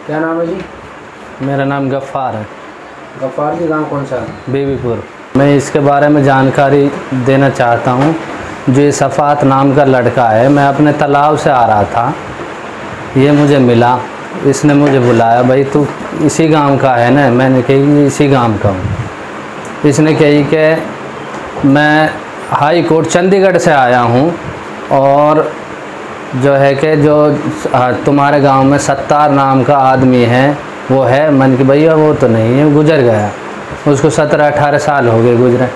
क्या नाम है जी? मेरा नाम गफ़्फ़ार है। गफ़्फ़ार जी, गांव कौन सा है? बीबीपुर। मैं इसके बारे में जानकारी देना चाहता हूँ। जो ये सफ़ात नाम का लड़का है, मैं अपने तालाब से आ रहा था, ये मुझे मिला, इसने मुझे बुलाया, भाई तू इसी गांव का है ना? मैंने कही इसी गांव का हूँ। इसने कही कि मैं हाई कोर्ट चंडीगढ़ से आया हूँ और जो है कि जो तुम्हारे गांव में सत्तार नाम का आदमी है वो है। मन कि भैया वो तो नहीं है, गुजर गया, उसको 17-18 साल हो गए गुजरे।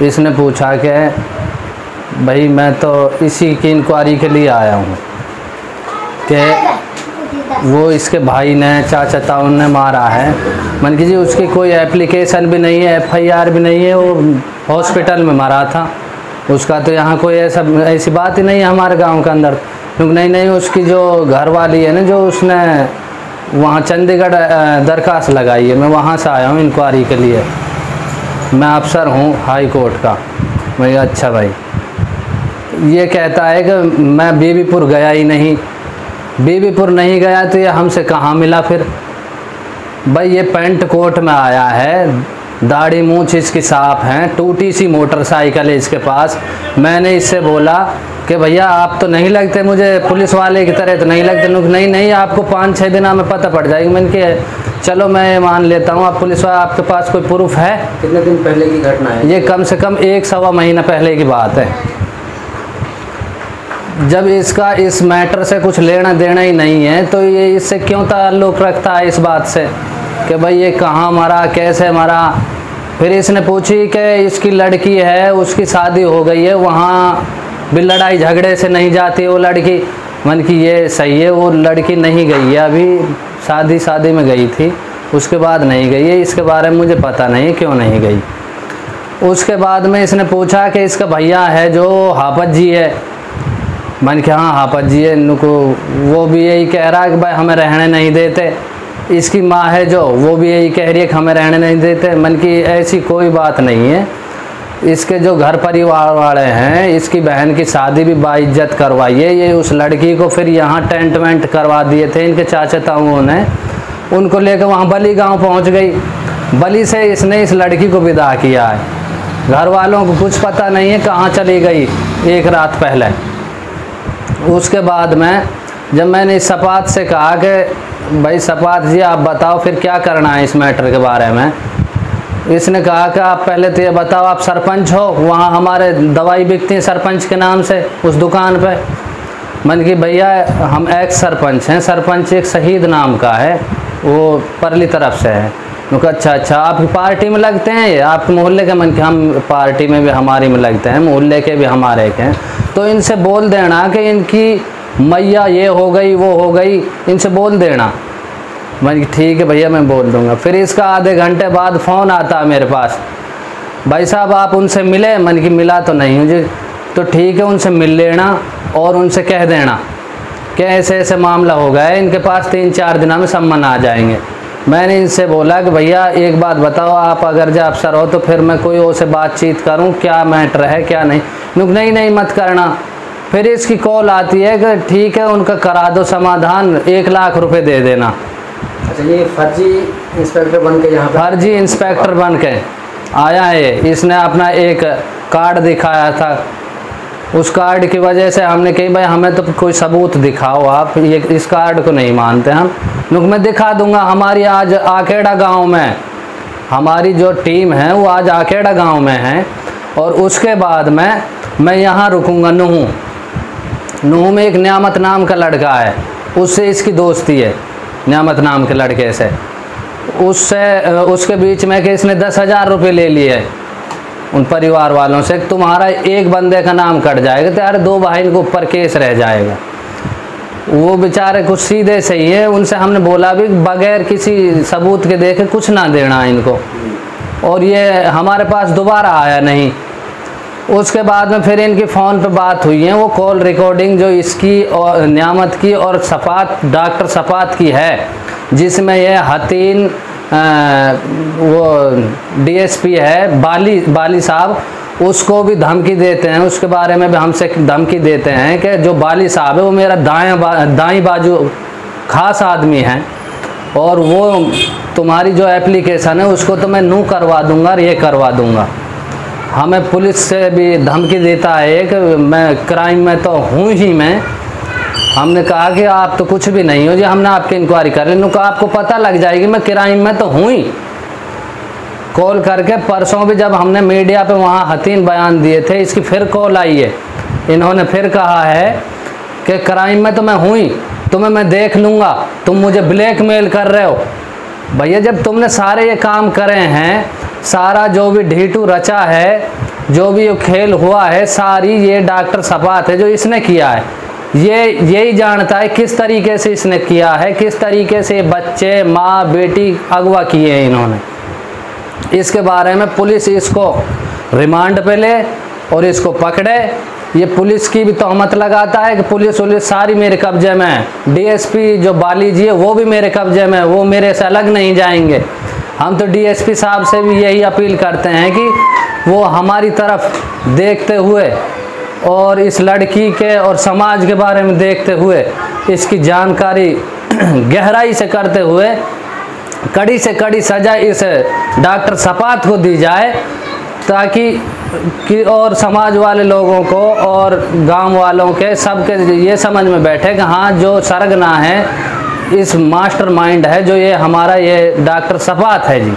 इसने पूछा कि भाई मैं तो इसी की इंक्वायरी के लिए आया हूँ कि वो इसके भाई ने चाचा ताऊ ने मारा है। मन कीजिए उसकी कोई एप्लीकेशन भी नहीं है, FIR भी नहीं है, वो हॉस्पिटल में मरा था। उसका तो यहाँ कोई ऐसी बात ही नहीं है हमारे गांव के अंदर। क्योंकि नहीं उसकी जो घर वाली है ना, जो उसने वहाँ चंडीगढ़ दरखास्त लगाई है, मैं वहाँ से आया हूँ इंक्वायरी के लिए, मैं अफसर हूँ हाई कोर्ट का। मैं अच्छा भाई, ये कहता है कि मैं बीबीपुर गया ही नहीं। बीबीपुर नहीं गया तो ये हमसे कहाँ मिला फिर? भाई ये पेंट कोट में आया है, दाढ़ी मूंछ इसकी साफ है, टूटी सी मोटरसाइकिल है इसके पास। मैंने इससे बोला कि भैया आप तो नहीं लगते मुझे पुलिस वाले की तरह, तो नहीं लगते। नहीं आपको 5-6 दिन में पता पड़ जाएगी। मैंने कि चलो मैं मान लेता हूँ, आप पुलिस वाले, आपके पास कोई प्रूफ है? कितने दिन पहले की घटना है ये? कम से कम 1-1.25 महीना पहले की बात है, जब इसका इस मैटर से कुछ लेना देना ही नहीं है तो ये इससे क्यों ताल्लुक़ रखता है इस बात से कि भाई ये कहाँ मरा, कैसे मरा। फिर इसने पूछी कि इसकी लड़की है, उसकी शादी हो गई है, वहाँ भी लड़ाई झगड़े से नहीं जाती वो लड़की। मन की ये सही है, वो लड़की नहीं गई है अभी, शादी में गई थी, उसके बाद नहीं गई है। इसके बारे में मुझे पता नहीं क्यों नहीं गई। उसके बाद में इसने पूछा कि इसका भैया है जो हाफत जी है। मन के हाँ हाफत जी है, इनको वो भी यही कह रहा है कि भाई हमें रहने नहीं देते। इसकी माँ है जो, वो भी यही कह रही है कि हमें रहने नहीं देते। मन की ऐसी कोई बात नहीं है। इसके जो घर परिवार वाले हैं, इसकी बहन की शादी भी बाइज्जत करवाई है। ये उस लड़की को फिर यहाँ टेंट वेंट करवा दिए थे इनके चाचा ताऊओं ने, उनको लेकर वहाँ बली गांव पहुँच गई। बली से इसने इस लड़की को विदा किया है। घर वालों को कुछ पता नहीं है कहाँ चली गई एक रात पहले। उसके बाद में जब मैंने इस सपात से कहा कि भाई सपात जी आप बताओ फिर क्या करना है इस मैटर के बारे में, इसने कहा कि आप पहले तो ये बताओ आप सरपंच हो? वहाँ हमारे दवाई बिकती है सरपंच के नाम से उस दुकान पे। मन की भैया हम एक्स सरपंच हैं, सरपंच एक शहीद नाम का है, वो परली तरफ से है। उनका अच्छा आपकी पार्टी में लगते हैं ये? आपके मोहल्ले के? मन के हम पार्टी में भी हमारी में लगते हैं, मोहल्ले के भी हमारे के हैं। तो इनसे बोल देना कि इनकी मैया ये हो गई वो हो गई, इनसे बोल देना। मैं ठीक है भैया मैं बोल दूंगा। फिर इसका आधे घंटे बाद फ़ोन आता है मेरे पास, भाई साहब आप उनसे मिले? मन की मिला तो नहीं मुझे। तो ठीक है उनसे मिल लेना और उनसे कह देना कि ऐसे ऐसे मामला हो गया है, इनके पास 3-4 दिन में सम्मन आ जाएंगे। मैंने इनसे बोला कि भैया एक बात बताओ, आप अगर जो अफसर हो तो फिर मैं कोई और से बातचीत करूं, क्या मैटर है क्या नहीं। नहीं मत करना। फिर इसकी कॉल आती है कि ठीक है उनका करा दो समाधान, 1 लाख रुपए दे देना। अच्छा, ये फर्जी इंस्पेक्टर बन के यहाँ फर्जी इंस्पेक्टर बन के आया है। इसने अपना एक कार्ड दिखाया था, उस कार्ड की वजह से हमने कही भाई हमें तो कोई सबूत दिखाओ आप, ये इस कार्ड को नहीं मानते हम। मैं दिखा दूंगा। हमारी आज आकेड़ा गांव में हमारी जो टीम है वो आज आकेड़ा गांव में है और उसके बाद में मैं यहाँ रुकूंगा नूह में एक नियामत नाम का लड़का है, उससे इसकी दोस्ती है नियामत नाम के लड़के से। उसके बीच में कि इसने 10,000 रुपये ले लिए उन परिवार वालों से, तुम्हारा एक बंदे का नाम कट जाएगा तो यार 2 भाई के ऊपर केस रह जाएगा। वो बेचारे कुछ सीधे सही है, उनसे हमने बोला भी बगैर किसी सबूत के देखे कुछ ना देना इनको, और ये हमारे पास दोबारा आया नहीं। उसके बाद में फिर इनकी फ़ोन पे बात हुई है, वो कॉल रिकॉर्डिंग जो इसकी और नियामत की और सपात डॉक्टर सपात की है, जिसमें यह हतीन वो DSP है बाली साहब, उसको भी धमकी देते हैं। उसके बारे में भी हमसे धमकी देते हैं कि जो बाली साहब है वो मेरा दाएं बाजू खास आदमी है, और वो तुम्हारी जो एप्लीकेशन है उसको तो मैं नू करवा दूंगा और ये करवा दूंगा। हमें पुलिस से भी धमकी देता है कि मैं क्राइम में तो हूँ ही मैं। हमने कहा कि आप तो कुछ भी नहीं हो जी, हमने आपकी इंक्वायरी कर ली। उन्होंने कहा आपको पता लग जाएगी मैं क्राइम में तो हूँ ही। कॉल करके परसों भी जब हमने मीडिया पे वहाँ हतीन बयान दिए थे, इसकी फिर कॉल आई है। इन्होंने फिर कहा है कि क्राइम में तो मैं हूँ ही, तुम्हें मैं देख लूँगा, तुम मुझे ब्लैकमेल कर रहे हो। भैया जब तुमने सारे ये काम करे हैं, सारा जो भी ढीटू रचा है, जो भी ये खेल हुआ है, सारी ये डॉक्टर सपात है जो इसने किया है। ये यही जानता है किस तरीके से इसने किया है, किस तरीके से बच्चे माँ बेटी अगवा किए हैं इन्होंने। इसके बारे में पुलिस इसको रिमांड पे ले और इसको पकड़े। ये पुलिस की भी तहमत लगाता है कि पुलिस सारी मेरे कब्जे में है। डीएसपी जो बाली जी है वो भी मेरे कब्जे में है, वो मेरे से अलग नहीं जाएंगे। हम तो डीएसपी साहब से भी यही अपील करते हैं कि वो हमारी तरफ देखते हुए और इस लड़की के और समाज के बारे में देखते हुए इसकी जानकारी गहराई से करते हुए कड़ी से कड़ी सजा इस डॉक्टर सपात को दी जाए, ताकि और समाज वाले लोगों को और गांव वालों के सबके ये समझ में बैठे कि हाँ जो सरगना है, इस मास्टरमाइंड है जो ये हमारा ये डॉक्टर सपात है जी।